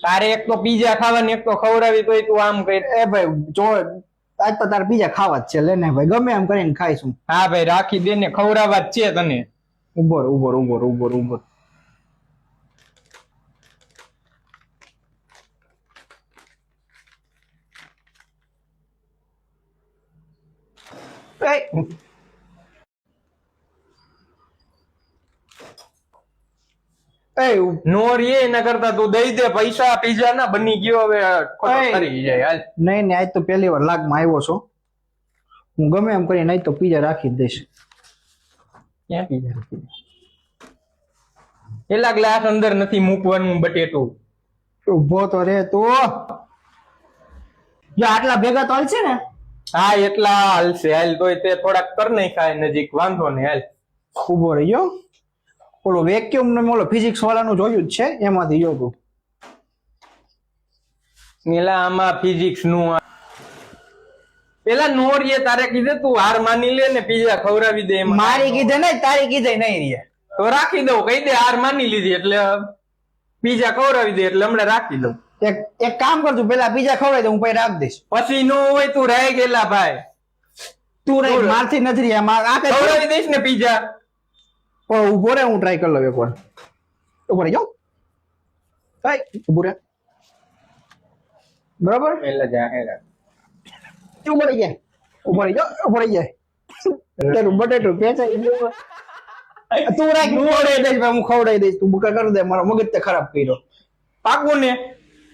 તારે એક તો પીઝા ખાવાની એક તો ખવડાવી તોય તું આમ કઈ. એ ભાઈ જો આજ તો તારે પીઝા ખાવા જ છે, લે ને ભાઈ, ગમે એમ કરીને ખાઈશું. હા ભાઈ રાખી દે ને, ખવડાવવા જ છે તને. ઉભર ઉભર ઉભર ઉભર ઉભર. નો રે એના કરતા તું દઈ દે પૈસા, પીઝા ના બની ગયો હવે કરી જાય. હાલ નહીં ને આજ તો પહેલી વાર લાગમાં આવ્યો છો, હું ગમે એમ કરીને નહીં તો પીઝા રાખી જ દઈશ. ક્યાં પીઝા રાખી દે? પેલા ગ્લાસ અંદર નથી મૂકવાનું બટેટું. ઉભો તો રે તું, જો આટલા ભેગા તો હાલશે ને? હા એટલા હાલશે. હાલ તોય તે થોડાક કર નહીં ખાય નજીક, વાંધો નહીં. હાલ ઉભો રહી ગયો. ઓલો વેક્યુમ ને ઓલો ફિઝિક્સ વાળાનું જોયું જ છે, એમાંથી જો તું. પેલા આમાં ફિઝિક્સ નું પેલા નોરીએ તારે કીધે તું હાર માની લે ને પીઝા ખવડાવી દે. મારી કીધે નહીં, તારી કીધે નહીં રે તો રાખી દઉં, કહી દે હાર માની લીધી એટલે પીઝા ખવડાવી દે એટલે હમણાં રાખી દઉં. એક કામ કરજો, પેલા પીઝા ખવડાવી દે, હું પછી રાખી દઈશ. પછી નો હોય તું રહી ગયેલા ભાઈ, તું રહી મારથી નથી રહ્યા. આ કઈ ખવડાવી દઈશ ને પીઝા. ઉભો રે, હું ટ્રાય કરી લઉં એક વાર. ઉભો રહી જાઉં, ઉભો રે, બરાબર. પેલા જાહેરાત ઉભો રહી જાય, ઉભો રહી જાઓ, ઉભો રહી જાય. તારું બટેટું પેચાઈ ગયું. તું રાખ, હું ખવડાવી દઈશ, હું ખવડાવી દઈશ. તું બુકા કરી દે, મારો મગજ તે ખરાબ કર્યો. પાકું ને?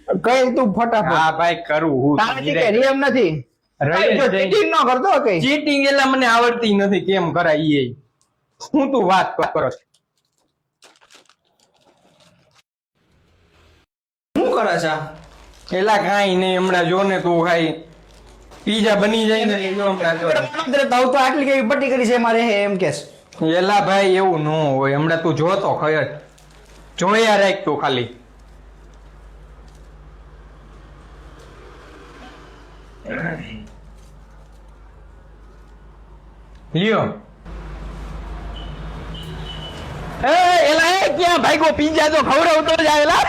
કઈ તું ફટાફટ. હા ભાઈ કરું હું. તારાથી કઈ રેમ નથી. ચીટિંગ ન કરતો કઈ. ચીટિંગ એટલે મને આવડતી નથી કેમ કરાય એ. હું તું વાત કરો શું કરે છે? એલા કાઈ નહીં, હમણાં જો ને તું ખાઈ પીઝા બની જાય ને જો હમણાં જો. તો આટલી કેવી પટ્ટી કરી છે મારે એમ કેસ. એલા ભાઈ એવું ન હોય, હમણાં તું જોતો ખબર જોયા રાખ તું ખાલી. લ્યો એ એલા એ ક્યાં ભાઈગો પીઝા તો ખવડાવતો જાય એલા.